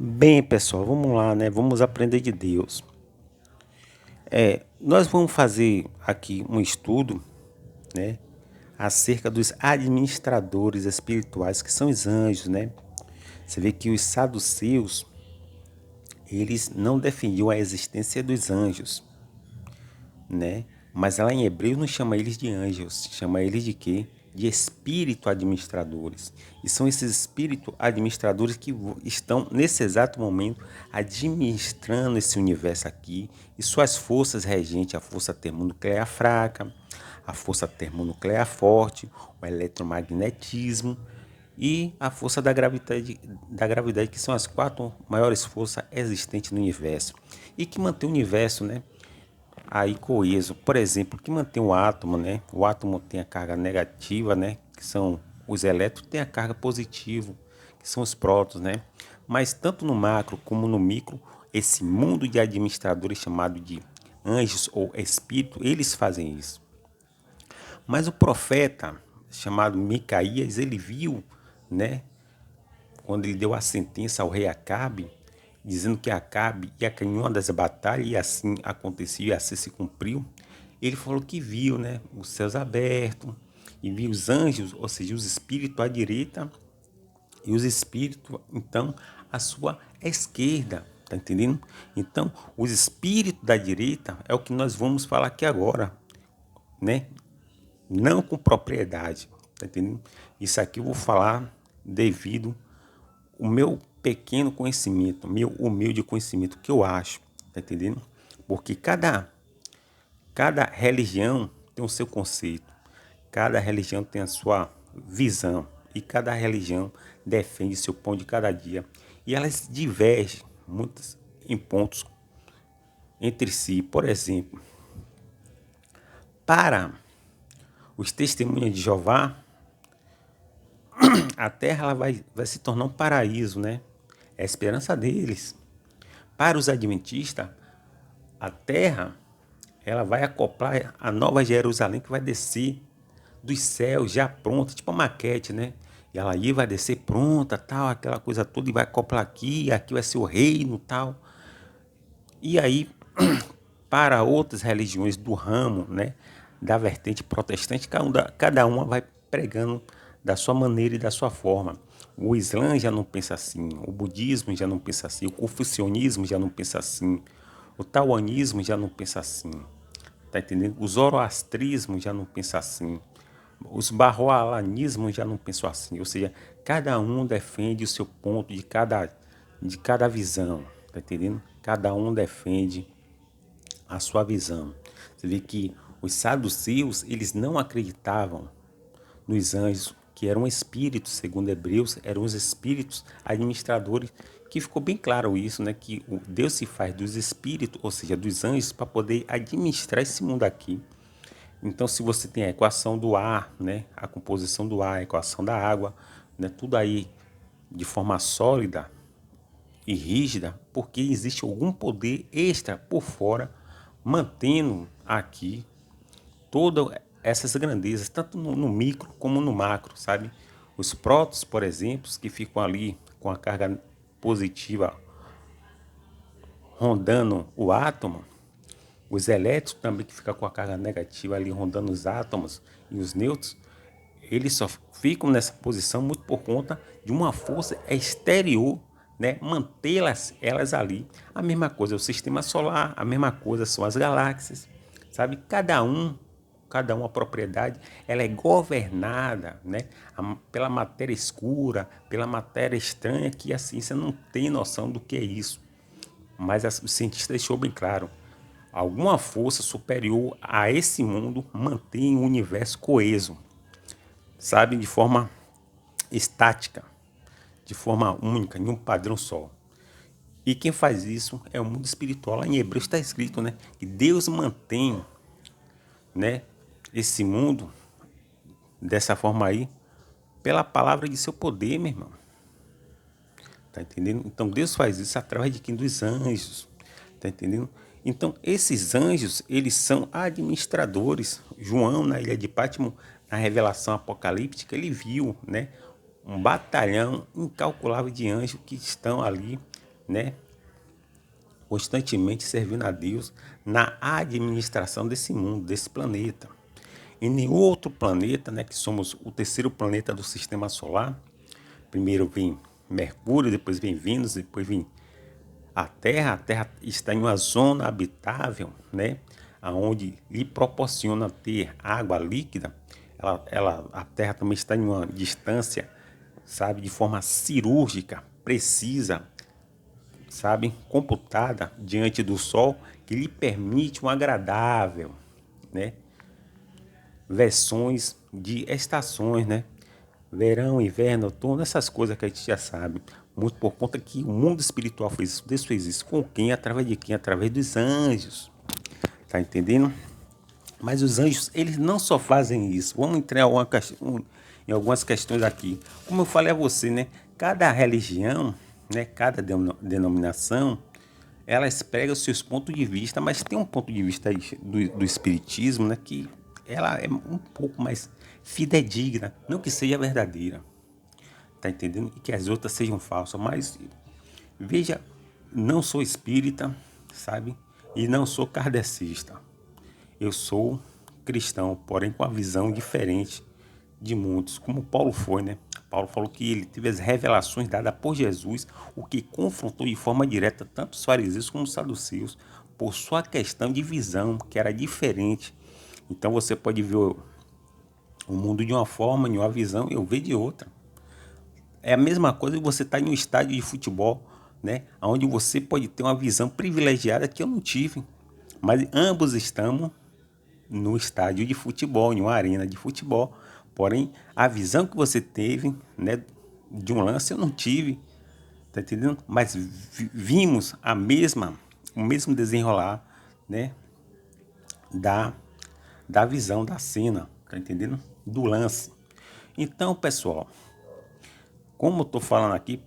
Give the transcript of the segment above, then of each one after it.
Bem, pessoal, vamos lá, né? Vamos aprender de Deus. Nós vamos fazer aqui um estudo, né, acerca dos administradores espirituais, que são os anjos, né? Você vê que os saduceus, eles não defendiam a existência dos anjos, né? Mas lá em Hebreus não chama eles de anjos, chama eles de quê? De espírito administradores. E são esses espírito administradores que estão nesse exato momento administrando esse universo aqui e suas forças regentes, a força termonuclear fraca, a força termonuclear forte, o eletromagnetismo e a força da gravidade, que são as quatro maiores forças existentes no universo e que mantém o universo, né, aí coeso. Por exemplo, que mantém o átomo, né? O átomo tem a carga negativa, né? Que são os elétrons, tem a carga positiva, que são os prótons, né? Mas tanto no macro como no micro, esse mundo de administradores chamado de anjos ou espírito, eles fazem isso. Mas o profeta chamado Micaías, ele viu, né, quando ele deu a sentença ao rei Acabe, dizendo que Acabe ia cair em uma das batalhas, e assim aconteceu, e assim se cumpriu. Ele falou que viu, né, os céus abertos, e viu os anjos, ou seja, os espíritos à direita, e os espíritos, então, à sua esquerda, tá entendendo? Então, os espíritos da direita é o que nós vamos falar aqui agora, né? Não com propriedade, tá entendendo? Isso aqui eu vou falar devido o meu pequeno conhecimento, meu humilde conhecimento, que eu acho, tá entendendo? Porque cada religião tem o seu conceito, cada religião tem a sua visão e cada religião defende seu pão de cada dia e elas divergem muitas em pontos entre si. Por exemplo, para os testemunhas de Jeová, a terra ela vai se tornar um paraíso, né? É a esperança deles. Para os adventistas, a terra ela vai acoplar a nova Jerusalém que vai descer dos céus já pronta, tipo a maquete, né? E ela aí vai descer pronta, tal, aquela coisa toda, e vai acoplar aqui, aqui vai ser o reino, tal. E aí, para outras religiões do ramo, né, da vertente protestante, cada uma vai pregando da sua maneira e da sua forma. O Islã já não pensa assim, o budismo já não pensa assim, o confucionismo já não pensa assim, o taoísmo já não pensa assim, tá entendendo? O zoroastrismo já não pensa assim, os barroalanismos já não pensam assim, ou seja, cada um defende o seu ponto de cada visão, tá entendendo? Cada um defende a sua visão. Você vê que os saduceus, eles não acreditavam nos anjos, que eram espíritos, segundo Hebreus, eram os espíritos administradores, que ficou bem claro isso, né? Que o Deus se faz dos espíritos, ou seja, dos anjos, para poder administrar esse mundo aqui. Então, se você tem a equação do ar, né? A composição do ar, a equação da água, né? Tudo aí de forma sólida e rígida, porque existe algum poder extra por fora, mantendo aqui todas essas grandezas, tanto no micro como no macro, sabe? Os prótons, por exemplo, que ficam ali com a carga positiva rondando o átomo, os elétrons também que ficam com a carga negativa ali rondando os átomos e os nêutrons, eles só ficam nessa posição muito por conta de uma força exterior, né, mantê-las elas ali. A mesma coisa é o sistema solar, a mesma coisa são as galáxias, sabe? Cada uma propriedade, ela é governada, né, pela matéria escura, pela matéria estranha, que a ciência não tem noção do que é isso. Mas o cientista deixou bem claro, alguma força superior a esse mundo mantém o universo coeso, sabe, de forma estática, de forma única, em um padrão só. E quem faz isso é o mundo espiritual. Lá em Hebreus está escrito, né, que Deus mantém, né, esse mundo dessa forma aí, pela palavra de seu poder, meu irmão. Tá entendendo? Então Deus faz isso através de quem? Dos anjos. Tá entendendo? Então esses anjos, eles são administradores. João, na ilha de Pátimo, na revelação apocalíptica, ele viu, né, um batalhão incalculável de anjos que estão ali né, constantemente servindo a Deus na administração desse mundo, desse planeta. Em nenhum outro planeta, né, que somos o terceiro planeta do sistema solar, primeiro vem Mercúrio, depois vem Vênus, depois vem a Terra está em uma zona habitável, né, onde lhe proporciona ter água líquida. A Terra também está em uma distância, sabe, de forma cirúrgica, precisa, sabe, computada diante do Sol, que lhe permite um agradável, né, versões de estações, né, verão, inverno, outono, essas coisas que a gente já sabe. Muito por conta que o mundo espiritual fez isso. Deus fez isso com quem? Através de quem? Através dos anjos. Tá entendendo? Mas os anjos, eles não só fazem isso. Vamos entrar em algumas questões aqui. Como eu falei a você, né? Cada religião, né? Cada denominação, elas pregam os seus pontos de vista, mas tem um ponto de vista do espiritismo, né? Que ela é um pouco mais fidedigna, não que seja verdadeira, tá entendendo? E que as outras sejam falsas, mas veja, não sou espírita, sabe? E não sou kardecista. Eu sou cristão, porém com uma visão diferente de muitos, como Paulo foi, né? Paulo falou que ele teve as revelações dadas por Jesus, o que confrontou de forma direta tanto os fariseus como os saduceus, por sua questão de visão, que era diferente. Então você pode ver o mundo de uma forma, de uma visão, eu vejo de outra. É a mesma coisa que você estar em um estádio de futebol, né? Onde você pode ter uma visão privilegiada que eu não tive. Mas ambos estamos no estádio de futebol, em uma arena de futebol. Porém, a visão que você teve, né, de um lance eu não tive, tá entendendo? Mas vimos o mesmo desenrolar, né, da, da visão da cena, tá entendendo? Do lance. Então, pessoal, como eu tô falando aqui,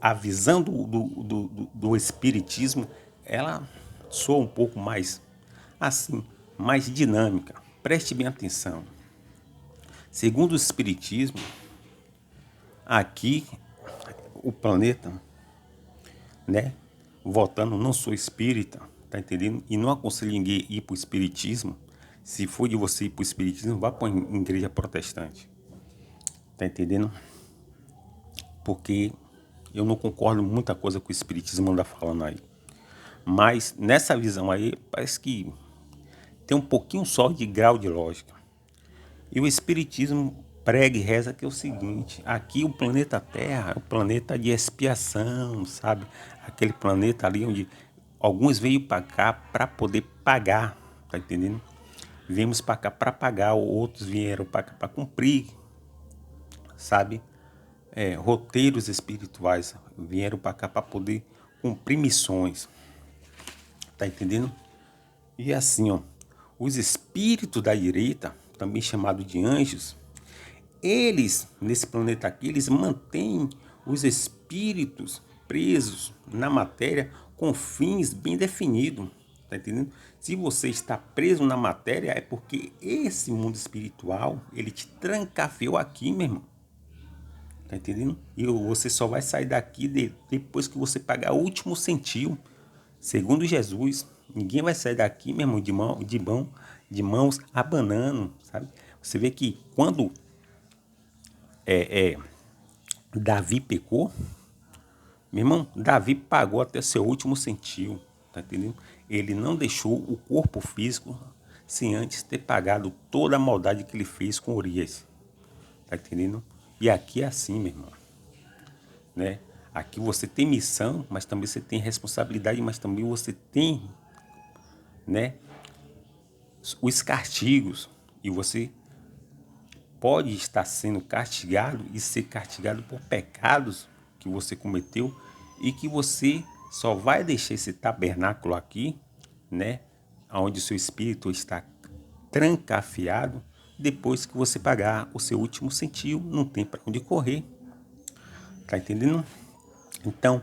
a visão do espiritismo, ela soa um pouco mais, assim, mais dinâmica. Preste bem atenção. Segundo o espiritismo, aqui, o planeta, né, voltando, não sou espírita, tá entendendo? E não aconselho ninguém ir pro espiritismo. Se for de você ir pro espiritismo, vá para uma igreja protestante. Tá entendendo? Porque eu não concordo com muita coisa que o espiritismo anda falando aí. Mas nessa visão aí, parece que tem um pouquinho só de grau de lógica. E o espiritismo prega e reza que é o seguinte: aqui o planeta Terra é um planeta de expiação, sabe? Aquele planeta ali onde alguns veio para cá para poder pagar, tá entendendo? Viemos para cá para pagar, outros vieram para cá para cumprir, sabe? Roteiros espirituais vieram para cá para poder cumprir missões, tá entendendo? E assim, ó, os espíritos da direita, também chamados de anjos, eles, nesse planeta aqui, eles mantêm os espíritos presos na matéria com fins bem definidos, tá entendendo? Se você está preso na matéria, é porque esse mundo espiritual, ele te trancafiou aqui, meu irmão. Tá entendendo? E você só vai sair daqui depois que você pagar o último centil. Segundo Jesus, ninguém vai sair daqui, meu irmão, de mãos abanando, sabe? Você vê que quando Davi pecou, meu irmão, Davi pagou até seu último centil, tá entendendo? Ele não deixou o corpo físico sem antes ter pagado toda a maldade que ele fez com Urias, tá entendendo? E aqui é assim, meu irmão, né? Aqui você tem missão, mas também você tem responsabilidade, mas também você tem, né, os castigos, e você pode estar sendo castigado e ser castigado por pecados que você cometeu e que você só vai deixar esse tabernáculo aqui, né, onde o seu espírito está trancafiado, depois que você pagar o seu último centil, não tem para onde correr. Tá entendendo? Então,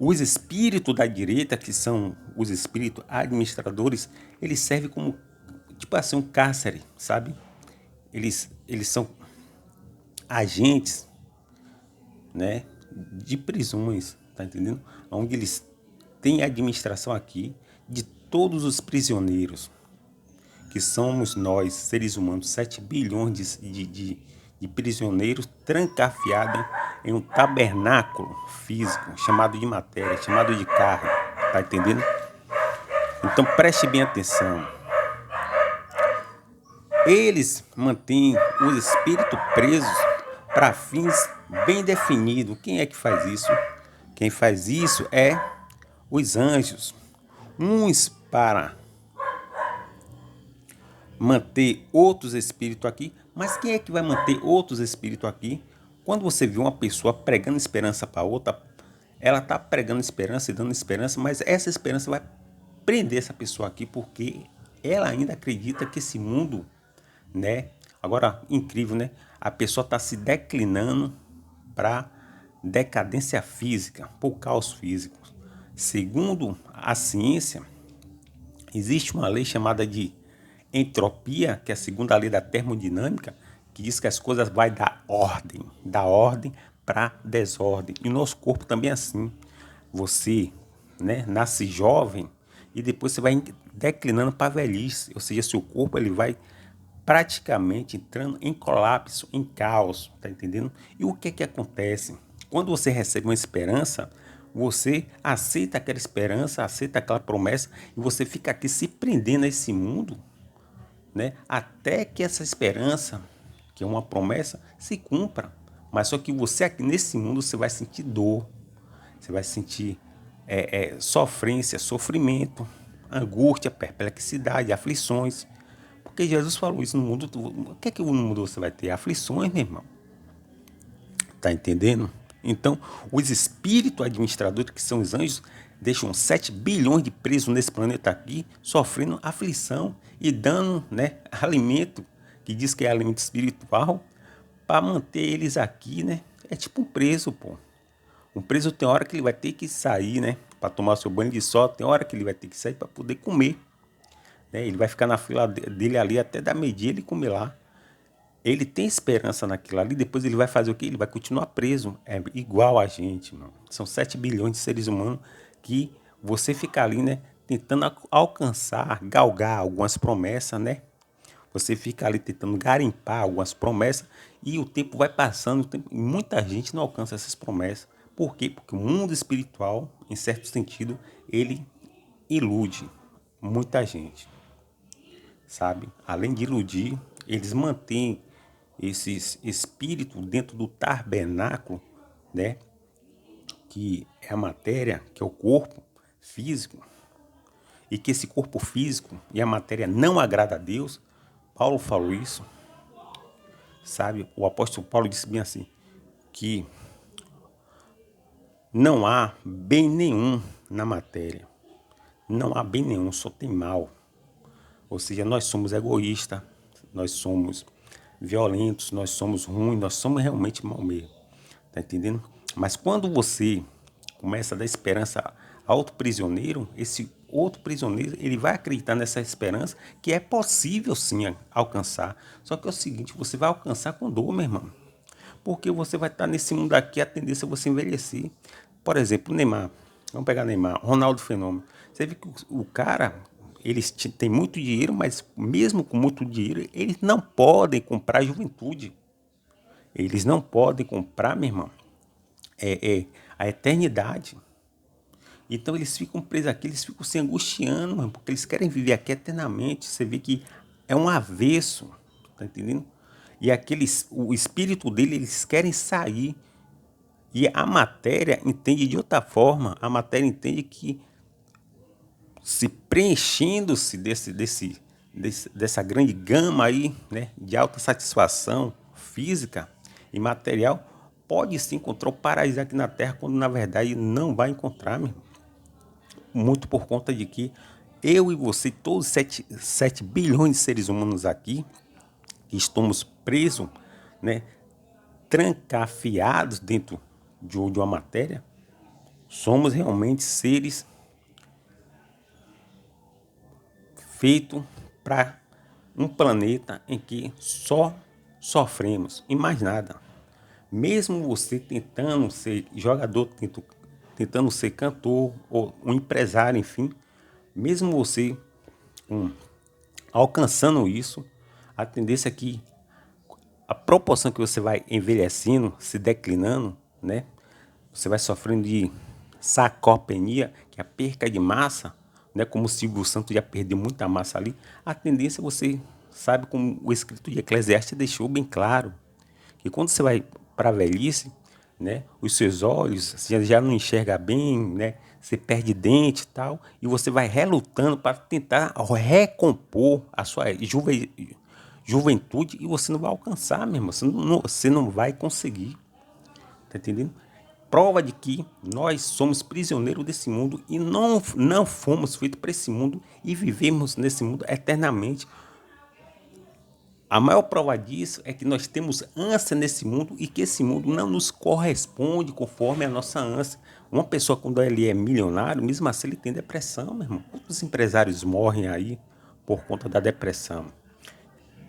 os espíritos da direita, que são os espíritos administradores, eles servem como, tipo assim, um cárcere, sabe? Eles são agentes, né, de prisões, tá entendendo? Onde eles têm a administração aqui de todos os prisioneiros, que somos nós, seres humanos, 7 bilhões de prisioneiros trancafiados em um tabernáculo físico, chamado de matéria, chamado de carne, tá entendendo? Então preste bem atenção. Eles mantêm o espírito presos para fins bem definidos. Quem é que faz isso? Quem faz isso é os anjos. Uns para manter outros espíritos aqui. Mas quem é que vai manter outros espíritos aqui? Quando você vê uma pessoa pregando esperança para outra, ela está pregando esperança e dando esperança, mas essa esperança vai prender essa pessoa aqui porque ela ainda acredita que esse mundo, né? Agora, incrível, né? A pessoa está se declinando para decadência física, por caos físicos. Segundo a ciência, existe uma lei chamada de entropia, que é a segunda lei da termodinâmica, que diz que as coisas vão da ordem para desordem. E o nosso corpo também é assim. Você, né, nasce jovem e depois você vai declinando para a velhice, ou seja, seu corpo ele vai praticamente entrando em colapso, em caos, tá entendendo? E o que que acontece? Quando você recebe uma esperança, você aceita aquela esperança, aceita aquela promessa e você fica aqui se prendendo a esse mundo, né? Até que essa esperança, que é uma promessa, se cumpra. Mas só que você aqui nesse mundo você vai sentir dor, você vai sentir sofrência, sofrimento, angústia, perplexidade, aflições. Porque Jesus falou isso no mundo. O que é que no mundo você vai ter? Aflições, meu irmão. Tá entendendo? Então, os espíritos administradores, que são os anjos, deixam 7 bilhões de presos nesse planeta aqui, sofrendo aflição e dando, né, alimento, que diz que é alimento espiritual, para manter eles aqui, né? É tipo um preso, pô. Um preso tem hora que ele vai ter que sair, né? Para tomar seu banho de sol, tem hora que ele vai ter que sair para poder comer. Né? Ele vai ficar na fila dele ali até dar meio-dia ele comer lá. Ele tem esperança naquilo ali, depois ele vai fazer o quê? Ele vai continuar preso. É igual a gente, mano. São 7 bilhões de seres humanos que você fica ali, né? Tentando alcançar, galgar algumas promessas, né? Você fica ali tentando garimpar algumas promessas e o tempo vai passando e muita gente não alcança essas promessas. Por quê? Porque o mundo espiritual, em certo sentido, ele ilude muita gente, sabe? Além de iludir, eles mantêm esses espíritos dentro do tabernáculo, né? Que é a matéria, que é o corpo físico, e que esse corpo físico e a matéria não agrada a Deus. Paulo falou isso, sabe? O apóstolo Paulo disse bem assim, que não há bem nenhum na matéria. Não há bem nenhum, só tem mal. Ou seja, nós somos egoístas, nós somos violentos, nós somos ruins, nós somos realmente mal mesmo. Tá entendendo? Mas quando você começa a dar esperança a outro prisioneiro, esse outro prisioneiro, ele vai acreditar nessa esperança que é possível sim alcançar. Só que é o seguinte, você vai alcançar com dor, meu irmão. Porque você vai estar nesse mundo aqui, a tendência é você envelhecer. Por exemplo, o Neymar. Vamos pegar Neymar, Ronaldo Fenômeno. Você vê que o cara, eles têm muito dinheiro, mas mesmo com muito dinheiro, eles não podem comprar juventude. Eles não podem comprar, meu irmão, a eternidade. Então eles ficam presos aqui, eles ficam se angustiando, mano, porque eles querem viver aqui eternamente. Você vê que é um avesso, tá entendendo? E aqueles, o espírito dele, eles querem sair. E a matéria entende de outra forma. A matéria entende que se preenchendo-se dessa grande gama aí, né, de alta satisfação física e material, pode se encontrar o paraíso aqui na Terra, quando na verdade não vai encontrar, meu. Muito por conta de que eu e você, todos 7 bilhões de seres humanos aqui, estamos presos, né, trancafiados dentro de uma matéria, somos realmente seres feitos para um planeta em que só sofremos e mais nada. Mesmo você tentando ser jogador, tentando ser cantor ou um empresário, enfim, mesmo você alcançando isso, a tendência é que a proporção que você vai envelhecendo, se declinando, né? Você vai sofrendo de sarcopenia, que é a perca de massa, né? Como o Silvio Santos já perdeu muita massa ali. A tendência você sabe, como o escrito de Eclesiastes deixou bem claro, que quando você vai para a velhice, né? Os seus olhos você já não enxerga bem, né? Você perde dente e tal, e você vai relutando para tentar recompor a sua juventude e você não vai alcançar, meu irmão. Você não vai conseguir. Tá entendendo? Prova de que nós somos prisioneiros desse mundo e não fomos feitos para esse mundo e vivemos nesse mundo eternamente. A maior prova disso é que nós temos ânsia nesse mundo e que esse mundo não nos corresponde conforme a nossa ânsia. Uma pessoa, quando ele é milionário, mesmo assim ele tem depressão, meu irmão. Quantos empresários morrem aí por conta da depressão?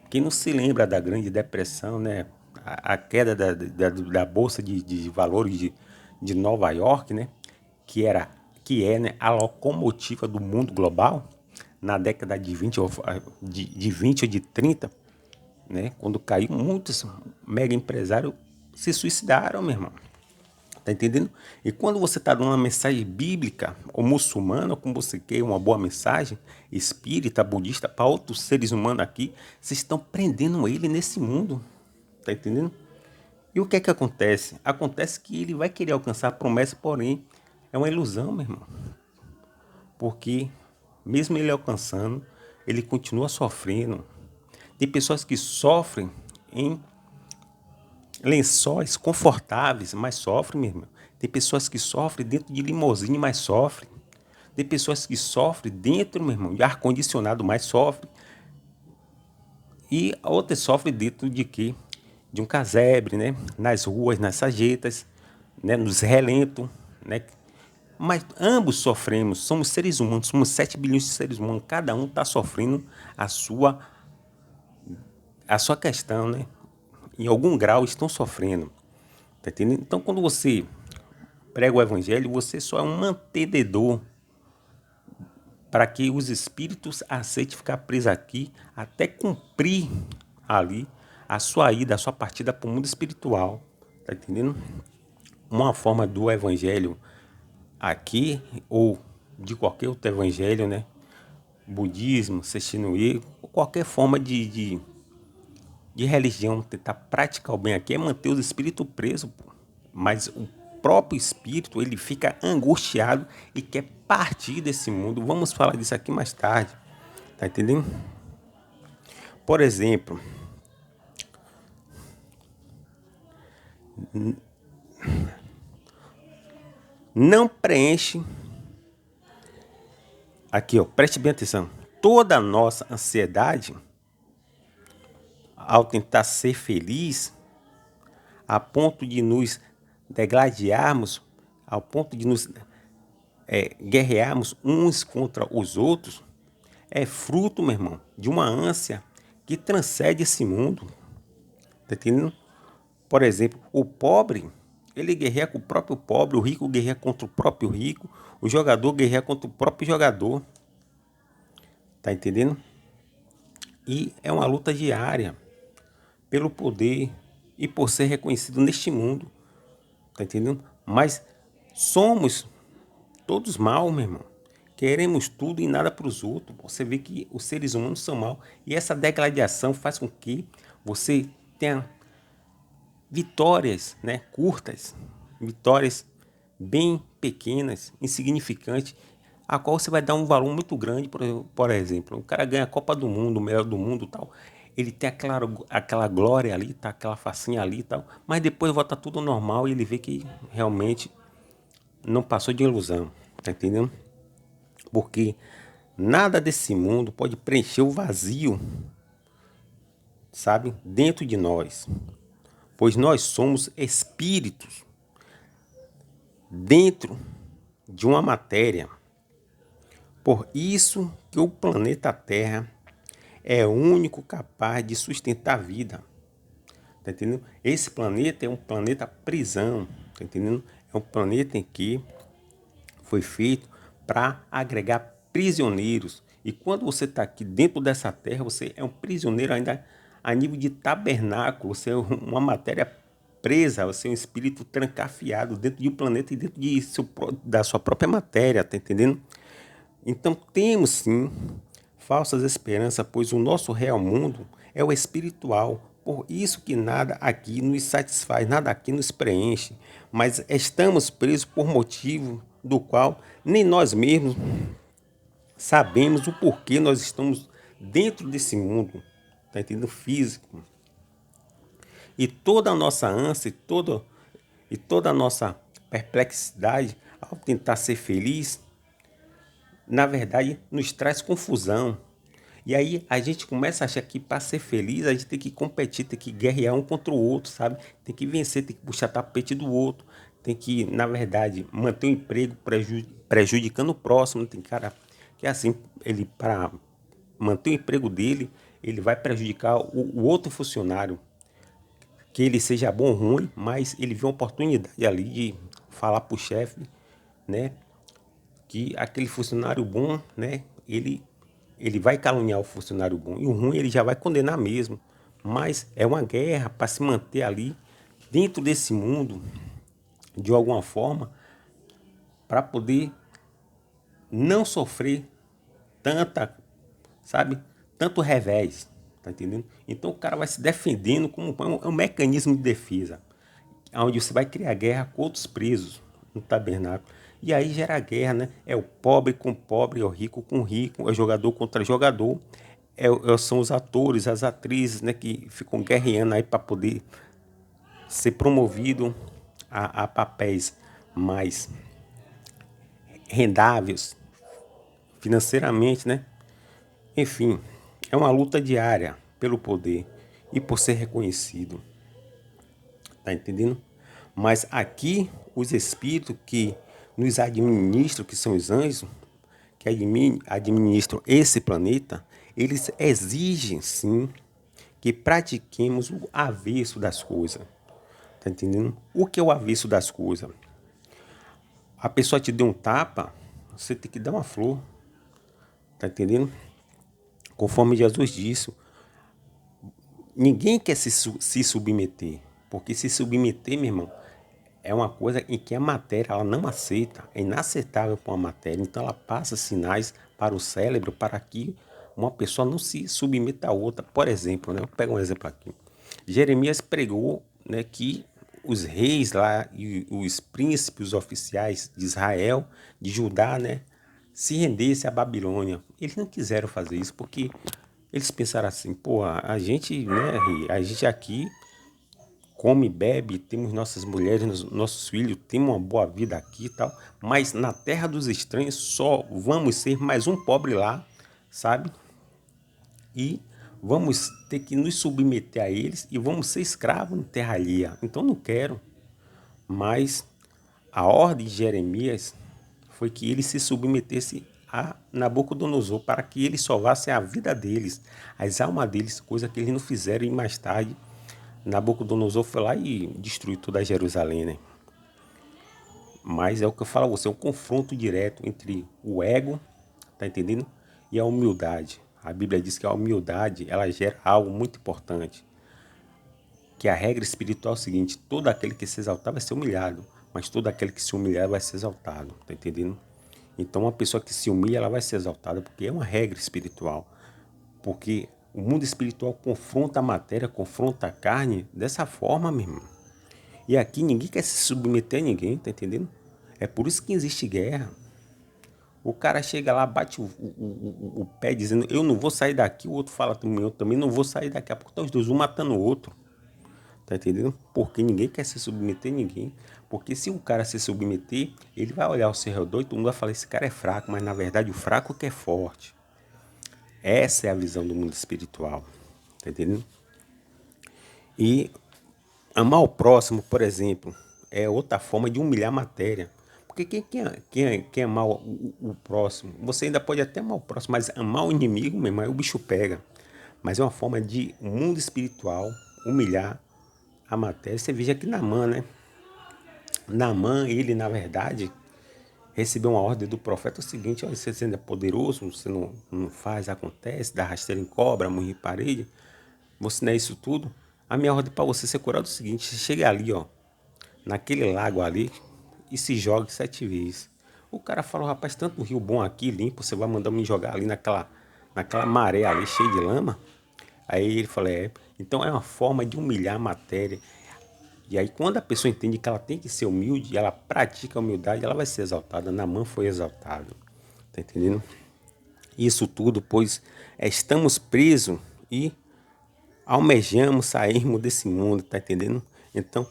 Quem não se lembra da Grande Depressão, né? A queda da Bolsa de Valores de Nova York, né? Que é, né, a locomotiva do mundo global na década de 20 ou de 30, né? Quando caiu, muitos mega empresários se suicidaram, meu irmão. Tá entendendo? E quando você está dando uma mensagem bíblica ou muçulmana, ou como você quer, uma boa mensagem espírita, budista, para outros seres humanos aqui, vocês estão prendendo ele nesse mundo. Tá entendendo? E o que é que acontece? Acontece que ele vai querer alcançar a promessa, porém, é uma ilusão, meu irmão. Porque, mesmo ele alcançando, ele continua sofrendo. Tem pessoas que sofrem em lençóis confortáveis, mas sofrem, meu irmão. Tem pessoas que sofrem dentro de limusine, mas sofrem. Tem pessoas que sofrem dentro, meu irmão, de ar-condicionado, mas sofrem. E outras sofrem dentro de quê? De um casebre, né? Nas ruas, nas sarjetas, né? Nos relentos, né? Mas ambos sofremos, somos seres humanos, somos 7 bilhões de seres humanos, cada um está sofrendo a sua questão, né? Em algum grau estão sofrendo, tá entendendo? Então, quando você prega o evangelho, você só é um mantenedor para que os espíritos aceitem ficar presos aqui até cumprir ali a sua ida, a sua partida para o mundo espiritual, tá entendendo? Uma forma do evangelho aqui, ou de qualquer outro evangelho, né? Budismo, Sextinuí, qualquer forma de religião, tentar praticar o bem aqui é manter os espíritos presos, pô. Mas o próprio espírito, ele fica angustiado e quer partir desse mundo. Vamos falar disso aqui mais tarde, tá entendendo? Por exemplo, não preenche, aqui ó, preste bem atenção, toda a nossa ansiedade ao tentar ser feliz, a ponto de nos degladiarmos, ao ponto de nos guerrearmos uns contra os outros, é fruto, meu irmão, de uma ânsia que transcende esse mundo. Tá entendendo? Por exemplo, o pobre, ele guerreia com o próprio pobre, o rico guerreia contra o próprio rico, o jogador guerreia contra o próprio jogador. Tá entendendo? E é uma luta diária pelo poder e por ser reconhecido neste mundo. Tá entendendo? Mas somos todos mal, meu irmão. Queremos tudo e nada para os outros. Você vê que os seres humanos são mal. E essa degladiação faz com que você tenha vitórias, né, curtas, vitórias bem pequenas, insignificantes, a qual você vai dar um valor muito grande. Por exemplo, o cara ganha a Copa do Mundo, o melhor do mundo, tal. Ele tem aquela glória ali, tá, aquela facinha ali e tal, mas depois volta tudo normal e ele vê que realmente não passou de ilusão, tá entendendo? Porque nada desse mundo pode preencher o vazio, sabe, dentro de nós, pois nós somos espíritos dentro de uma matéria. Por isso que o planeta Terra é o único capaz de sustentar a vida. Tá entendendo? Esse planeta é um planeta prisão, tá entendendo? É um planeta em que foi feito para agregar prisioneiros. E quando você está aqui dentro dessa terra, você é um prisioneiro ainda a nível de tabernáculo, você é uma matéria presa, você é um espírito trancafiado dentro de um planeta e dentro da sua própria matéria, tá entendendo? Então temos sim falsas esperanças, pois o nosso real mundo é o espiritual. Por isso que nada aqui nos satisfaz, nada aqui nos preenche, mas estamos presos por motivo do qual nem nós mesmos sabemos o porquê nós estamos dentro desse mundo, tá entendendo? Físico. E toda a nossa ânsia e toda a nossa perplexidade ao tentar ser feliz, na verdade, nos traz confusão. E aí a gente começa a achar que para ser feliz a gente tem que competir, tem que guerrear um contra o outro, sabe? Tem que vencer, tem que puxar tapete do outro, tem que, na verdade, manter o emprego prejudicando o próximo. Tem cara que é assim, ele para manter o emprego dele, ele vai prejudicar o outro funcionário, que ele seja bom ou ruim, mas ele vê uma oportunidade ali de falar para o chefe, né? Que aquele funcionário bom, né, ele vai caluniar o funcionário bom e o ruim ele já vai condenar mesmo. Mas é uma guerra para se manter ali dentro desse mundo de alguma forma para poder não sofrer tanta, sabe, tanto revés, tá entendendo? Então o cara vai se defendendo como é um mecanismo de defesa, onde você vai criar guerra com outros presos no tabernáculo. E aí gera guerra, né? É o pobre com pobre, é o rico com rico, é o jogador contra jogador. São os atores, as atrizes, né, que ficam guerreando aí para poder ser promovido a papéis mais rendáveis financeiramente, né? Enfim, é uma luta diária pelo poder e por ser reconhecido. Tá entendendo? Mas aqui, os espíritos que nos administram, que são os anjos, que administram esse planeta, eles exigem, sim, que pratiquemos o avesso das coisas. Tá entendendo? O que é o avesso das coisas? A pessoa te deu um tapa, você tem que dar uma flor. Tá entendendo? Conforme Jesus disse, ninguém quer se submeter. Porque se submeter, meu irmão, é uma coisa em que a matéria ela não aceita, é inaceitável para a matéria. Então ela passa sinais para o cérebro para que uma pessoa não se submeta a outra. Por exemplo, né, eu pego um exemplo aqui. Jeremias pregou, né, que os reis lá e os príncipes os oficiais de Israel, de Judá, né, se rendessem à Babilônia. Eles não quiseram fazer isso porque eles pensaram assim, pô, a gente, né, a gente aqui come, bebe, temos nossas mulheres, nossos filhos, temos uma boa vida aqui e tal, mas na terra dos estranhos só vamos ser mais um pobre lá, sabe? E vamos ter que nos submeter a eles e vamos ser escravos em terra alheia. Então não quero. Mas a ordem de Jeremias foi que ele se submetesse a Nabucodonosor para que ele salvasse a vida deles, as almas deles, coisa que eles não fizeram e mais tarde Nabucodonosor foi lá e destruiu toda Jerusalém, né? Mas é o que eu falo a você, é um confronto direto entre o ego, tá entendendo? E a humildade. A Bíblia diz que a humildade, ela gera algo muito importante. Que a regra espiritual é o seguinte, todo aquele que se exaltar vai ser humilhado, mas todo aquele que se humilhar vai ser exaltado, tá entendendo? Então uma pessoa que se humilha, ela vai ser exaltada, porque é uma regra espiritual. Porque o mundo espiritual confronta a matéria, confronta a carne dessa forma, meu irmão. E aqui ninguém quer se submeter a ninguém, tá entendendo? É por isso que existe guerra. O cara chega lá, bate o pé dizendo, eu não vou sair daqui, o outro fala também, eu também não vou sair daqui. A pouco tá os dois, um matando o outro. Tá entendendo? Porque ninguém quer se submeter a ninguém. Porque se o cara se submeter, ele vai olhar ao seu redor e todo mundo vai falar, esse cara é fraco, mas na verdade o fraco que é forte. Essa é a visão do mundo espiritual. Tá entendendo? E amar o próximo, por exemplo, é outra forma de humilhar a matéria. Porque quem amar o próximo, você ainda pode até amar o próximo, mas amar o inimigo, meu irmão, aí o bicho pega. Mas é uma forma de o mundo espiritual humilhar a matéria. Você veja que Naamã, né? Naamã, ele na verdade, recebeu uma ordem do profeta o seguinte: olha, você sendo poderoso, você não faz, acontece, dá rasteira em cobra, murro em parede, você não é isso tudo. A minha ordem para você ser curado é o seguinte: você chega ali, ó, naquele lago ali e se jogue 7 vezes. O cara falou: rapaz, tanto rio bom aqui, limpo, você vai mandar me jogar ali naquela maré ali cheia de lama? Aí ele falou: então é uma forma de humilhar a matéria. E aí quando a pessoa entende que ela tem que ser humilde, ela pratica a humildade, ela vai ser exaltada. Naamã foi exaltado, tá entendendo? Isso tudo, pois estamos presos e almejamos sairmos desse mundo, tá entendendo? Então,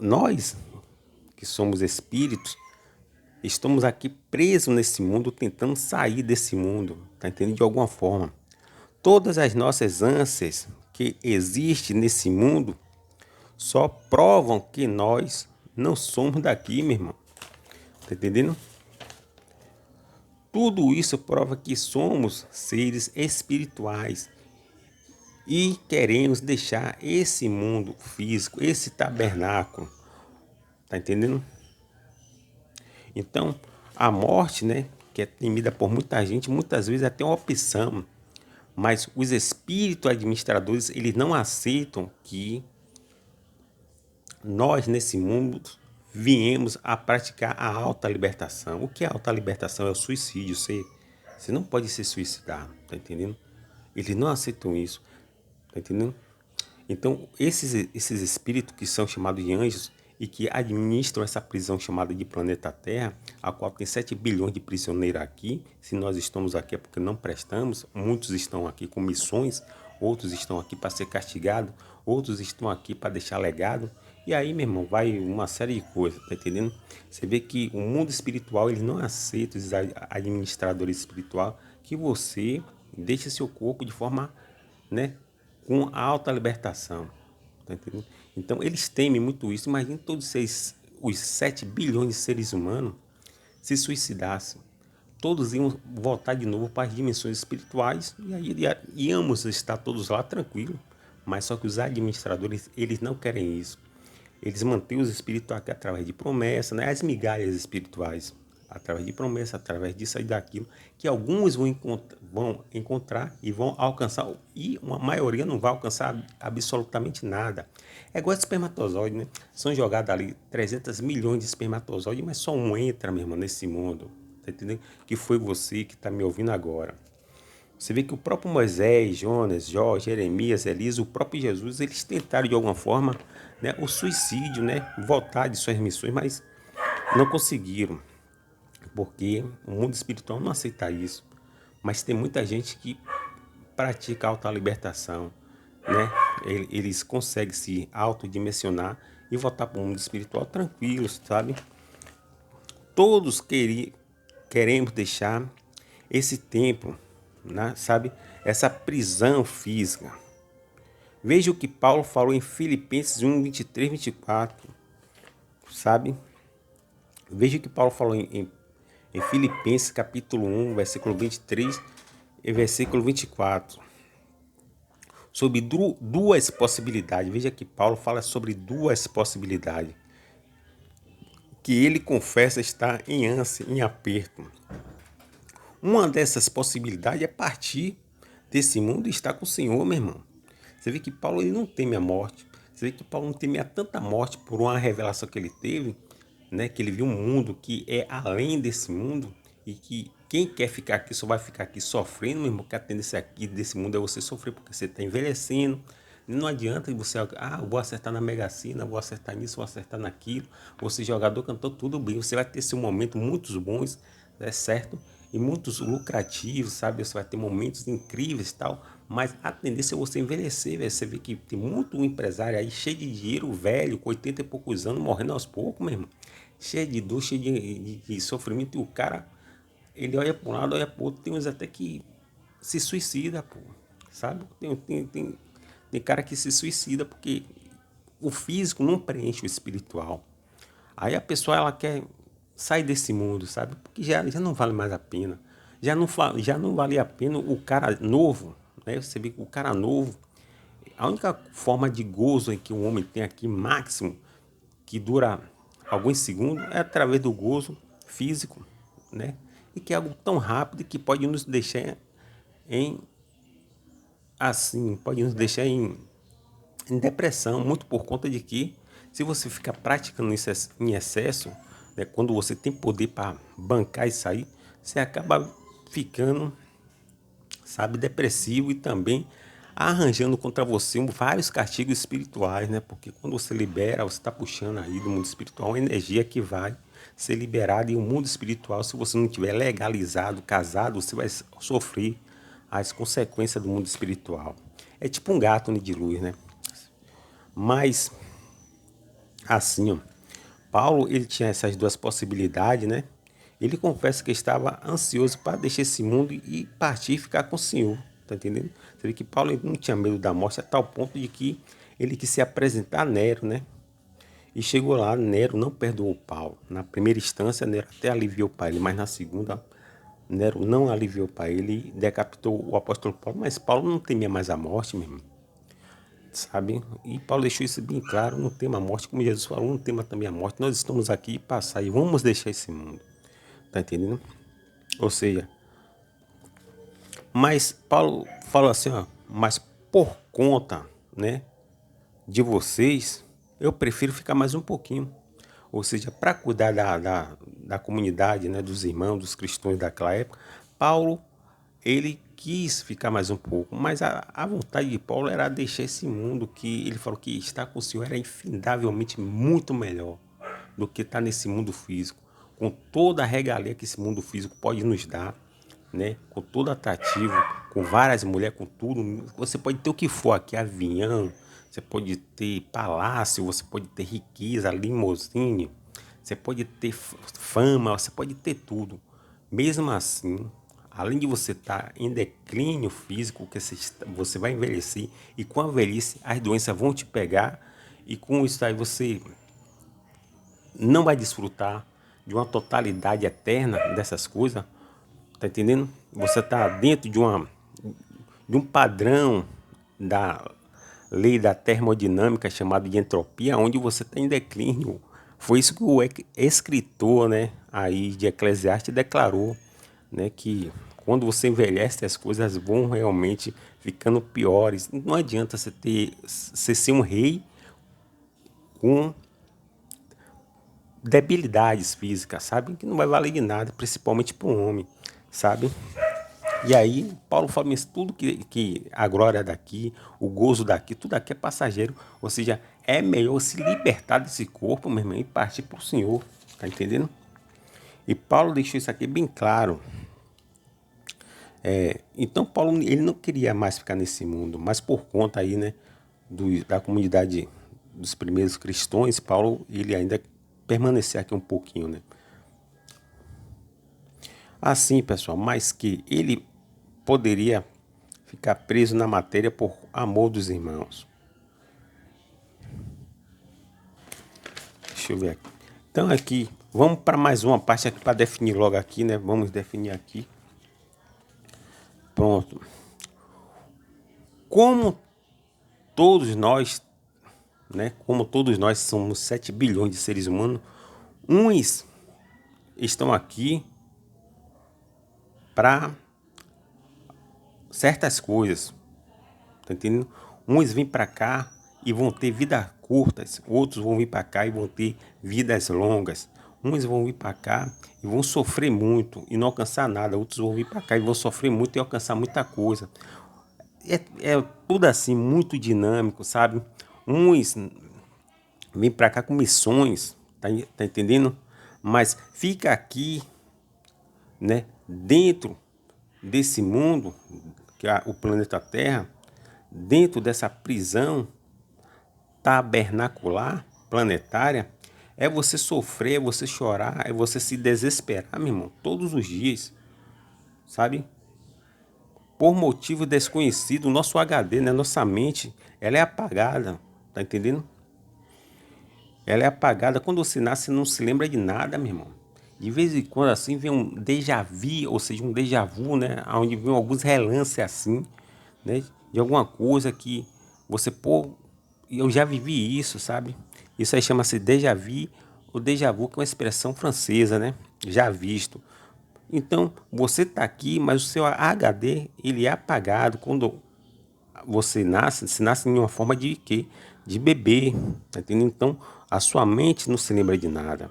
nós que somos espíritos, estamos aqui presos nesse mundo, tentando sair desse mundo, tá entendendo? De alguma forma. Todas as nossas ânsias que existem nesse mundo só provam que nós não somos daqui, meu irmão. Tá entendendo? Tudo isso prova que somos seres espirituais e queremos deixar esse mundo físico, esse tabernáculo. Tá entendendo? Então, a morte, né, que é temida por muita gente, muitas vezes é até uma opção. Mas os espíritos administradores, eles não aceitam que nós, nesse mundo, viemos a praticar a alta libertação. O que é a alta libertação? É o suicídio. Você não pode se suicidar, tá entendendo? Eles não aceitam isso, tá entendendo? Então, esses espíritos que são chamados de anjos e que administram essa prisão chamada de planeta Terra, a qual tem 7 bilhões de prisioneiros aqui. Se nós estamos aqui é porque não prestamos. Muitos estão aqui com missões, outros estão aqui para ser castigados, outros estão aqui para deixar legado. E aí, meu irmão, vai uma série de coisas, tá entendendo? Você vê que o mundo espiritual, ele não aceita os administradores espirituais que você deixe seu corpo de forma, né, com alta libertação. Tá entendendo? Então, eles temem muito isso. Imagina todos os 7 bilhões de seres humanos se suicidassem. Todos iam voltar de novo para as dimensões espirituais e aí íamos estar todos lá tranquilos. Mas só que os administradores, eles não querem isso. Eles mantêm os espíritos aqui através de promessa, né? As migalhas espirituais, através de promessa, através disso e daquilo, que alguns vão encontrar e vão alcançar, e uma maioria não vai alcançar absolutamente nada. É igual espermatozoide, né? São jogados ali 300 milhões de espermatozoides, mas só um entra mesmo nesse mundo, tá entendendo? Que foi você que está me ouvindo agora. Você vê que o próprio Moisés, Jonas, Jó, Jeremias, Elias, o próprio Jesus, eles tentaram de alguma forma, né, o suicídio, né, voltar de suas missões, mas não conseguiram, porque o mundo espiritual não aceita isso. Mas tem muita gente que pratica autolibertação, né? Eles conseguem se autodimensionar e voltar para o mundo espiritual tranquilos, sabe? Todos queremos deixar esse tempo, né, sabe? Essa prisão física. Veja o que Paulo falou em Filipenses 1, 23, 24, sabe? Veja o que Paulo falou em Filipenses capítulo 1, versículo 23 e versículo 24. Sobre duas possibilidades. Veja que Paulo fala sobre duas possibilidades. Que ele confessa estar em ânsia, em aperto. Uma dessas possibilidades é partir desse mundo e estar com o Senhor, meu irmão. Você vê que Paulo ele não teme a morte. Você vê que Paulo não teme a tanta morte por uma revelação que ele teve, né? Que ele viu um mundo que é além desse mundo e que quem quer ficar aqui só vai ficar aqui sofrendo, meu irmão, que a tendência aqui desse mundo é você sofrer porque você está envelhecendo. Não adianta você, vou acertar na Mega Sena, vou acertar nisso, vou acertar naquilo. Você jogador, cantor, tudo bem. Você vai ter esse momento muitos bons, é certo? E muitos lucrativos, sabe? Você vai ter momentos incríveis e tal, mas a tendência é você envelhecer, velho. Você vê que tem muito empresário aí cheio de dinheiro, velho, com 80 e poucos anos, morrendo aos poucos, meu irmão. Cheio de dor, cheio de sofrimento, e o cara, ele olha para um lado, olha para o outro, tem uns até que se suicida, pô, sabe? Tem cara que se suicida porque o físico não preenche o espiritual. Aí a pessoa, ela quer sair desse mundo, sabe? Porque já não vale mais a pena. Já não vale a pena o cara novo, né? Você vê que o cara novo, a única forma de gozo em que o homem tem aqui, máximo, que dura alguns segundos, é através do gozo físico, né? E que é algo tão rápido que pode nos deixar em pode nos deixar em depressão, muito por conta de que se você ficar praticando isso em excesso, né, quando você tem poder para bancar isso aí, você acaba ficando, sabe, depressivo e também arranjando contra você vários castigos espirituais, né? Porque quando você libera, você está puxando aí do mundo espiritual uma energia que vai ser liberada e o mundo espiritual, se você não tiver legalizado, casado, você vai sofrer as consequências do mundo espiritual. É tipo um gato de luz, né? Mas, assim, ó, Paulo, ele tinha essas duas possibilidades, né? Ele confessa que estava ansioso para deixar esse mundo e partir e ficar com o Senhor, tá entendendo? Você vê que Paulo ele não tinha medo da morte a tal ponto de que ele quis se apresentar a Nero, né? E chegou lá, Nero não perdoou Paulo. Na primeira instância, Nero até aliviou para ele, mas na segunda, Nero não aliviou para ele e decapitou o apóstolo Paulo. Mas Paulo não temia mais a morte, meu irmão, sabe? E Paulo deixou isso bem claro, não tema a morte, como Jesus falou, não tema também a morte. Nós estamos aqui para passar e vamos deixar esse mundo, tá entendendo? Ou seja, mas Paulo falou assim, ó, mas por conta, né, de vocês, eu prefiro ficar mais um pouquinho. Ou seja, para cuidar da comunidade, né, dos irmãos, dos cristãos daquela época, Paulo, ele quis ficar mais um pouco, mas a vontade de Paulo era deixar esse mundo que ele falou que estar com o Senhor era infindavelmente muito melhor do que estar nesse mundo físico, com toda a regalia que esse mundo físico pode nos dar, né? Com todo atrativo, com várias mulheres, com tudo. Você pode ter o que for aqui, avião, você pode ter palácio, você pode ter riqueza, limousine, você pode ter fama, você pode ter tudo. Mesmo assim, além de você estar em declínio físico, que você vai envelhecer, e com a velhice as doenças vão te pegar, e com isso aí você não vai desfrutar de uma totalidade eterna dessas coisas, tá entendendo? Você está dentro de um padrão da lei da termodinâmica chamado de entropia, onde você está em declínio. Foi isso que o escritor, né, aí de Eclesiastes declarou, né, que quando você envelhece as coisas vão realmente ficando piores. Não adianta você ser um rei com debilidades físicas, sabe? Que não vai valer de nada, principalmente para um homem, sabe? E aí, Paulo fala isso, tudo que a glória daqui, o gozo daqui, tudo aqui é passageiro. Ou seja, é melhor se libertar desse corpo, meu irmão, e partir para o Senhor. Tá entendendo? E Paulo deixou isso aqui bem claro. Então, Paulo, ele não queria mais ficar nesse mundo, mas por conta aí, né, da comunidade dos primeiros cristãos, Paulo, ele ainda permanecia aqui um pouquinho, né? Assim, pessoal, mas que ele poderia ficar preso na matéria por amor dos irmãos. Deixa eu ver aqui. Então aqui, vamos para mais uma parte aqui para definir logo aqui, né? Vamos definir aqui. Pronto. Como todos nós, né? Como todos nós somos 7 bilhões de seres humanos, uns estão aqui para certas coisas, tá entendendo? Uns vêm para cá e vão ter vidas curtas, outros vão vir para cá e vão ter vidas longas. Uns vão vir para cá e vão sofrer muito e não alcançar nada, outros vão vir para cá e vão sofrer muito e alcançar muita coisa. É tudo assim, muito dinâmico, sabe? Uns vêm para cá com missões, tá entendendo? Mas fica aqui, né, dentro desse mundo, que é o planeta Terra, dentro dessa prisão tabernacular, planetária, é você sofrer, é você chorar, é você se desesperar, meu irmão, todos os dias, sabe? Por motivo desconhecido, o nosso HD, né, nossa mente, ela é apagada, tá entendendo? Ela é apagada. Quando você nasce, você não se lembra de nada, meu irmão. De vez em quando, assim, vem um déjà vu, ou seja, um déjà vu, né? Onde vem alguns relances, assim, né? De alguma coisa que você, pô, eu já vivi isso, sabe? Isso aí chama-se déjà vu, o déjà vu, que é uma expressão francesa, né? Já visto. Então, você está aqui, mas o seu HD, ele é apagado quando você nasce. Se nasce em uma forma de quê? De bebê, tá entendendo? Então, a sua mente não se lembra de nada.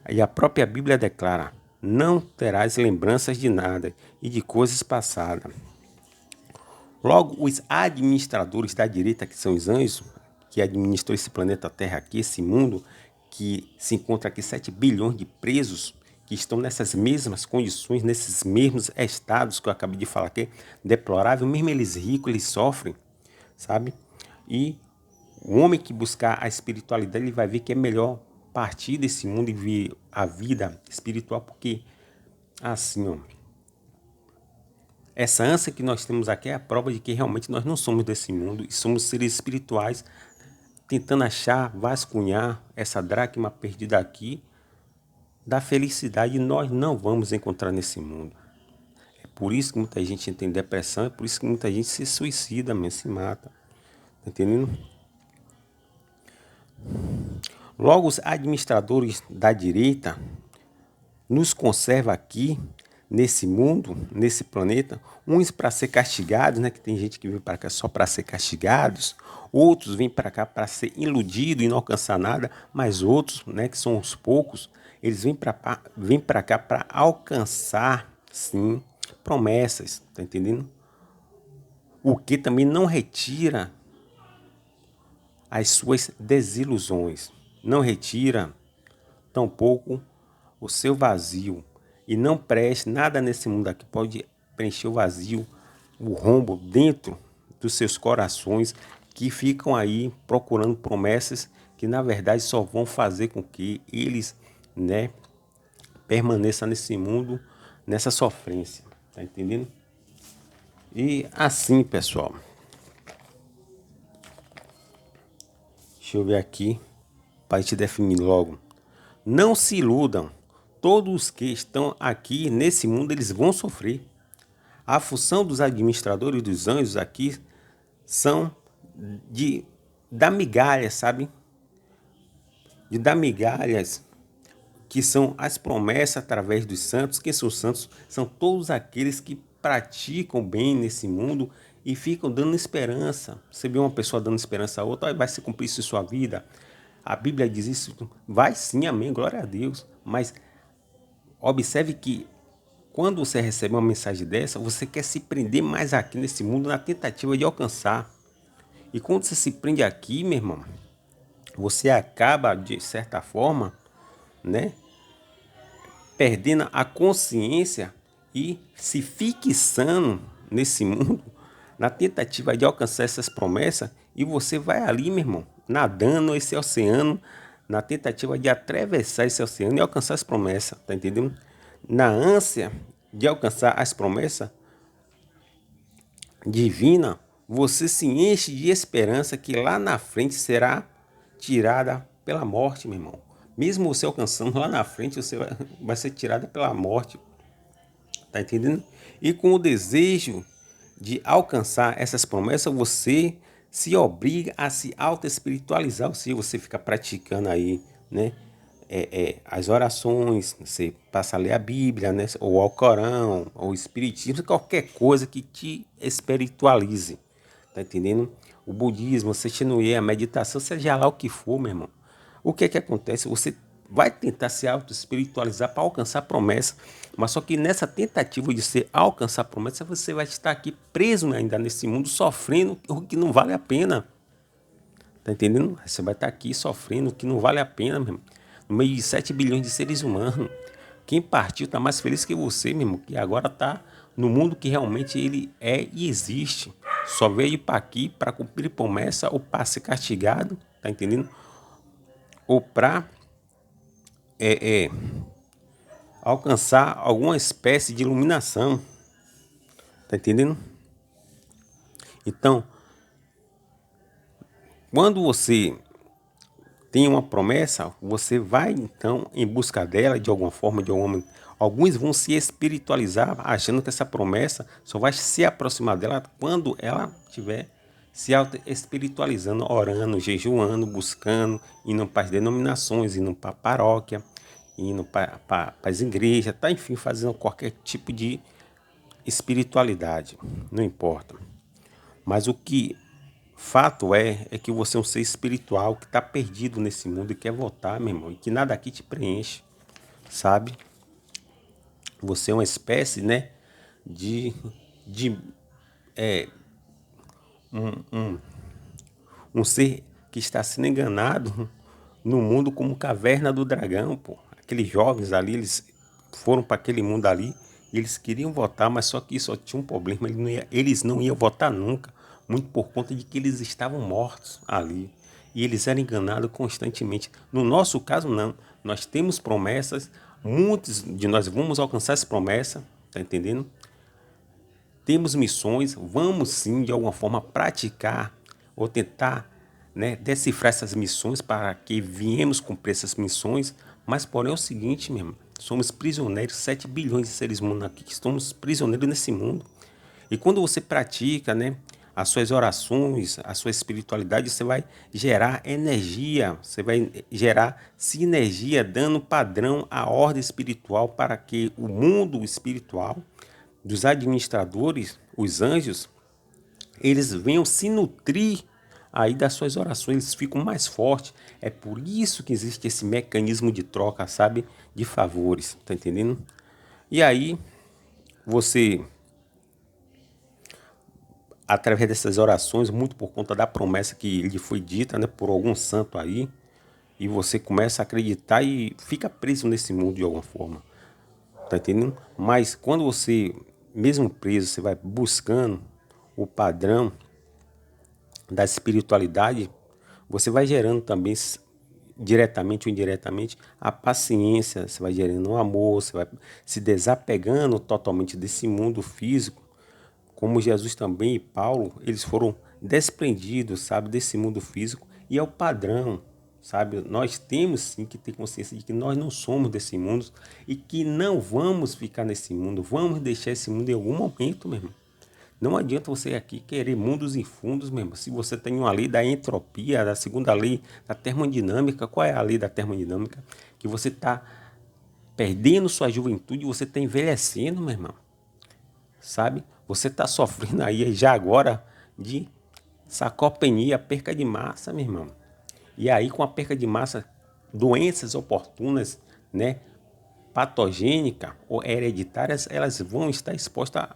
E a própria Bíblia declara: não terás lembranças de nada e de coisas passadas. Logo, os administradores da direita, que são os anjos, que administram esse planeta Terra aqui, esse mundo, que se encontra aqui 7 bilhões de presos, que estão nessas mesmas condições, nesses mesmos estados que eu acabei de falar aqui, deplorável, mesmo eles ricos, eles sofrem, sabe? E o homem que buscar a espiritualidade, ele vai ver que é melhor partir desse mundo e ver a vida espiritual, porque assim, ó, essa ânsia que nós temos aqui é a prova de que realmente nós não somos desse mundo e somos seres espirituais tentando achar, vasculhar essa dracma perdida aqui da felicidade, e nós não vamos encontrar nesse mundo. É por isso que muita gente tem depressão, é por isso que muita gente se suicida, mesmo, se mata. Tá entendendo? Logo, os administradores da direita nos conserva aqui, nesse mundo, nesse planeta, uns para ser castigados, né? Que tem gente que vem para cá só para ser castigados, outros vêm para cá para ser iludidos e não alcançar nada, mas outros, né, que são os poucos, eles vêm para cá para alcançar, sim, promessas, tá entendendo? O que também não retira as suas desilusões, não retira tampouco o seu vazio. E não preste nada nesse mundo aqui pode preencher o vazio, o rombo dentro dos seus corações, que ficam aí procurando promessas que na verdade só vão fazer com que eles, né, permaneçam nesse mundo, nessa sofrência. Tá entendendo? E assim, pessoal, deixa eu ver aqui para te definir logo. Não se iludam. Todos os que estão aqui nesse mundo, eles vão sofrer. A função dos administradores dos anjos aqui são de dar migalhas, sabe? De dar migalhas, que são as promessas através dos santos. Quem são os santos? São todos aqueles que praticam bem nesse mundo e ficam dando esperança. Você vê uma pessoa dando esperança a outra, vai se cumprir isso em sua vida. A Bíblia diz isso, vai sim, amém, glória a Deus. Mas observe que quando você recebe uma mensagem dessa, você quer se prender mais aqui nesse mundo na tentativa de alcançar. E quando você se prende aqui, meu irmão, você acaba, de certa forma, né, perdendo a consciência e se fixando nesse mundo na tentativa de alcançar essas promessas, e você vai ali, meu irmão, nadando esse oceano, na tentativa de atravessar esse oceano e alcançar as promessas, tá entendendo? Na ânsia de alcançar as promessas divinas, você se enche de esperança que lá na frente será tirada pela morte, meu irmão. Mesmo você alcançando lá na frente, você vai ser tirada pela morte, tá entendendo? E com o desejo de alcançar essas promessas, você se obriga a se auto-espiritualizar, ou seja, você fica praticando aí, né, as orações, você passa a ler a Bíblia, né, ou ao Corão, ou o Espiritismo, qualquer coisa que te espiritualize, tá entendendo? O budismo, você chenue, a meditação, seja lá o que for, meu irmão. O que é que acontece? Você vai tentar se auto-espiritualizar para alcançar a promessa, mas só que nessa tentativa de se alcançar a promessa, você vai estar aqui preso ainda nesse mundo, sofrendo o que não vale a pena. Tá entendendo? Você vai estar aqui sofrendo o que não vale a pena, meu irmão. No meio de 7 bilhões de seres humanos. Quem partiu está mais feliz que você, meu irmão, que agora está no mundo que realmente ele é e existe. Só veio para aqui para cumprir promessa ou para ser castigado, tá entendendo? Ou para alcançar alguma espécie de iluminação, tá entendendo? Então, quando você tem uma promessa, você vai então em busca dela de alguma forma, de alguma. Alguns vão se espiritualizar achando que essa promessa só vai se aproximar dela quando ela estiver se auto-espiritualizando, orando, jejuando, buscando, indo para as denominações, indo para a paróquia, indo para as igrejas, tá, enfim, fazendo qualquer tipo de espiritualidade, não importa. Mas o que fato é que você é um ser espiritual que está perdido nesse mundo e quer voltar, meu irmão, e que nada aqui te preenche, sabe? Você é uma espécie, né, de, de um ser que está sendo enganado no mundo como caverna do dragão, pô. Aqueles jovens ali, eles foram para aquele mundo ali e eles queriam votar, mas só que só tinha um problema, eles não iam votar nunca, muito por conta de que eles estavam mortos ali. E eles eram enganados constantemente. No nosso caso, não. Nós temos promessas, muitos de nós vamos alcançar essa promessa, tá entendendo? Temos missões, vamos sim, de alguma forma, praticar ou tentar, né, decifrar essas missões para que viemos cumprir essas missões, mas porém é o seguinte, meu irmão, somos prisioneiros, 7 bilhões de seres humanos aqui, que estamos prisioneiros nesse mundo. E quando você pratica, né, as suas orações, a sua espiritualidade, você vai gerar energia, você vai gerar sinergia, dando padrão à ordem espiritual para que o mundo espiritual dos administradores, os anjos, eles venham se nutrir aí das suas orações, eles ficam mais fortes. É por isso que existe esse mecanismo de troca, sabe, de favores, tá entendendo? E aí você, através dessas orações, muito por conta da promessa que lhe foi dita, né, por algum santo aí, e você começa a acreditar e fica preso nesse mundo de alguma forma, tá entendendo? Mas quando você, mesmo preso, você vai buscando o padrão da espiritualidade, você vai gerando também, diretamente ou indiretamente, a paciência, você vai gerando o amor, você vai se desapegando totalmente desse mundo físico, como Jesus também e Paulo, eles foram desprendidos, sabe, desse mundo físico, e é o padrão, sabe? Nós temos sim que ter consciência de que nós não somos desse mundo e que não vamos ficar nesse mundo, vamos deixar esse mundo em algum momento, meu irmão. Não adianta você aqui querer mundos e fundos mesmo. Se você tem uma lei da entropia, da segunda lei da termodinâmica, qual é a lei da termodinâmica? Que você está perdendo sua juventude, você está envelhecendo, meu irmão. Sabe? Você está sofrendo aí já agora de sarcopenia, perca de massa, meu irmão. E aí com a perca de massa, doenças oportunas, né, patogênicas ou hereditárias, elas vão estar expostas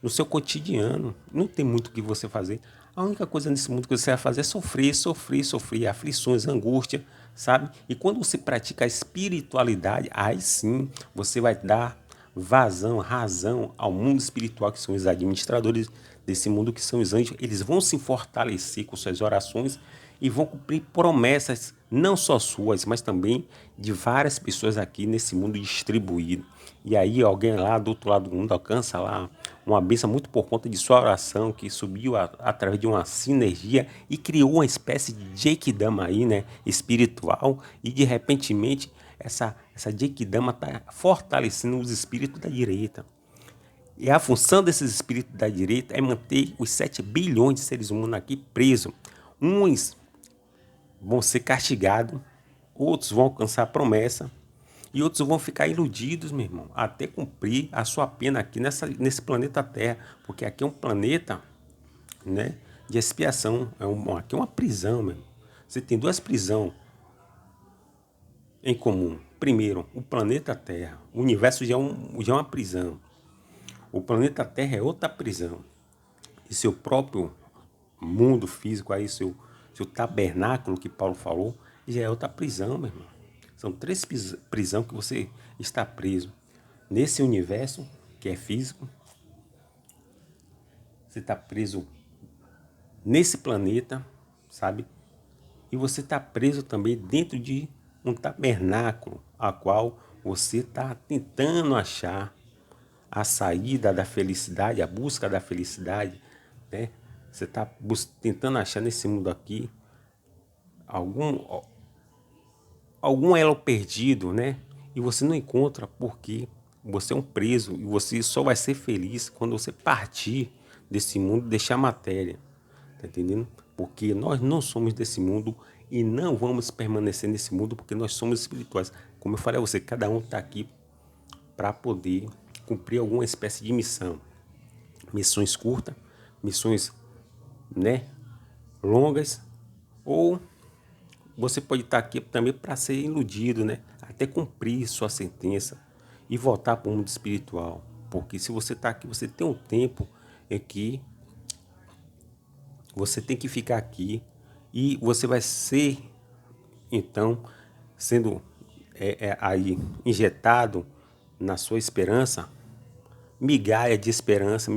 no seu cotidiano. Não tem muito o que você fazer. A única coisa nesse mundo que você vai fazer é sofrer, sofrer, sofrer, aflições, angústia, sabe? E quando você pratica a espiritualidade, aí sim você vai dar vazão, razão ao mundo espiritual, que são os administradores desse mundo, que são os anjos. Eles vão se fortalecer com suas orações e vão cumprir promessas, não só suas, mas também de várias pessoas aqui nesse mundo distribuído. E aí alguém lá do outro lado do mundo alcança lá uma bênção muito por conta de sua oração, que subiu através de uma sinergia e criou uma espécie de Jequidama aí, né, espiritual, e de repentemente essa Jequidama está fortalecendo os espíritos da direita. E a função desses espíritos da direita é manter os 7 bilhões de seres humanos aqui presos. Uns vão ser castigados, outros vão alcançar a promessa e outros vão ficar iludidos, meu irmão, até cumprir a sua pena aqui nesse planeta Terra, porque aqui é um planeta, né, de expiação, aqui é uma prisão, meu irmão. Você tem duas prisões em comum. Primeiro, o planeta Terra. O universo já é uma prisão. O planeta Terra é outra prisão. E seu próprio mundo físico aí, seu tabernáculo que Paulo falou, já é outra prisão, meu irmão. São 3 prisões que você está preso. Nesse universo, que é físico, você está preso nesse planeta, sabe? E você está preso também dentro de um tabernáculo, a qual você está tentando achar a saída da felicidade, a busca da felicidade, né? Você está tentando achar nesse mundo aqui algum, algum elo perdido, né? E você não encontra porque você é um preso e você só vai ser feliz quando você partir desse mundo, deixar a matéria, tá tá entendendo? Porque nós não somos desse mundo e não vamos permanecer nesse mundo porque nós somos espirituais. Como eu falei a você, cada um está aqui para poder cumprir alguma espécie de missão. Missões curtas, missões, né, longas, ou você pode estar aqui também para ser iludido, né, até cumprir sua sentença e voltar para o mundo espiritual. Porque se você está aqui, você tem um tempo em que você tem que ficar aqui e você vai ser, então, sendo aí injetado na sua esperança, migalha de esperança,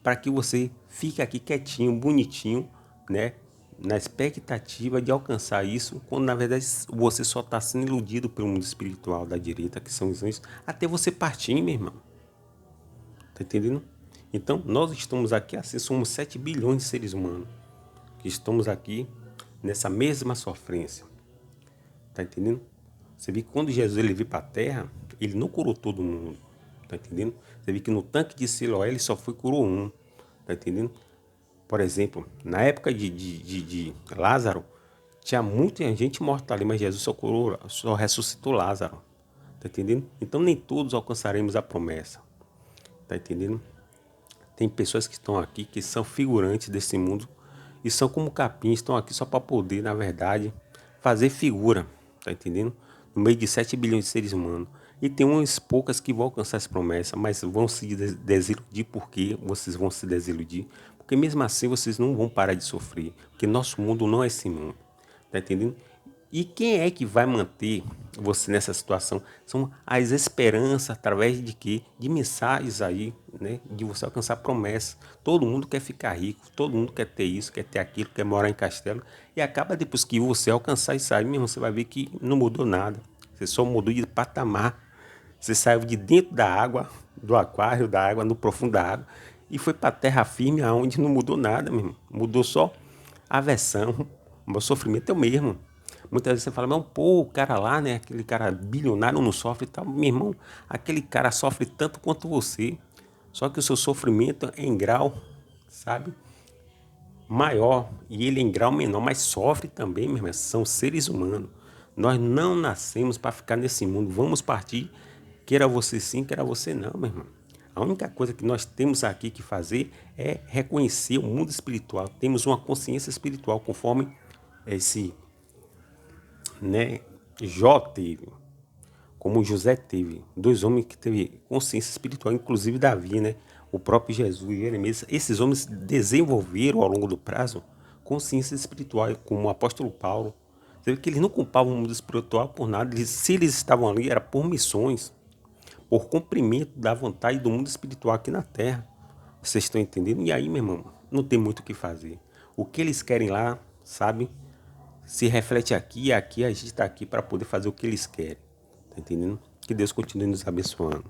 para que você fique aqui quietinho, bonitinho, né? Na expectativa de alcançar isso, quando na verdade você só está sendo iludido pelo mundo espiritual da direita, que são os anjos, até você partir, meu irmão. Tá entendendo? Então, nós estamos aqui, assim, somos 7 bilhões de seres humanos, que estamos aqui nessa mesma sofrência. Tá entendendo? Você vê que quando Jesus ele veio para a Terra, ele não curou todo mundo. Tá entendendo? Você vê que no tanque de Siloé ele só curou um. Tá entendendo? Por exemplo, na época de Lázaro, tinha muita gente morta ali, mas Jesus só curou, só ressuscitou Lázaro. Tá entendendo? Então nem todos alcançaremos a promessa. Tá entendendo? Tem pessoas que estão aqui que são figurantes desse mundo e são como capim, estão aqui só para poder, na verdade, fazer figura, tá entendendo? No meio de 7 bilhões de seres humanos. E tem umas poucas que vão alcançar essa promessa, mas vão se desiludir. Por quê? Vocês vão se desiludir? Porque mesmo assim vocês não vão parar de sofrer, porque nosso mundo não é esse mundo, tá entendendo? E quem é que vai manter você nessa situação? São as esperanças através de quê? De mensagens aí, né? De você alcançar promessas. Todo mundo quer ficar rico, todo mundo quer ter isso, quer ter aquilo, quer morar em castelo. E acaba depois que você alcançar isso aí mesmo, você vai ver que não mudou nada. Você só mudou de patamar. Você saiu de dentro da água, do aquário da água, no profundo da água, e foi para a terra firme, aonde não mudou nada, meu irmão. Mudou só a versão. O meu sofrimento é o mesmo. Muitas vezes você fala, mas pô, o cara lá, né? Aquele cara bilionário não sofre e tal. Meu irmão, aquele cara sofre tanto quanto você. Só que o seu sofrimento é em grau, sabe? Maior. E ele é em grau menor, mas sofre também, meu irmão. São seres humanos. Nós não nascemos para ficar nesse mundo. Vamos partir, queira você sim, queira você não, meu irmão. A única coisa que nós temos aqui que fazer é reconhecer o mundo espiritual. Temos uma consciência espiritual, conforme esse, né, Jó teve, como José teve, dois homens que teve consciência espiritual, inclusive Davi, né? O próprio Jesus e Jeremias, esses homens desenvolveram ao longo do prazo consciência espiritual, como o apóstolo Paulo. Você vê que eles não culpavam o mundo espiritual por nada, se eles estavam ali era por missões, por cumprimento da vontade do mundo espiritual aqui na terra. Vocês estão entendendo? E aí, meu irmão, não tem muito o que fazer. O que eles querem lá, sabe? Se reflete aqui e aqui a gente está aqui para poder fazer o que eles querem. Tá entendendo? Que Deus continue nos abençoando.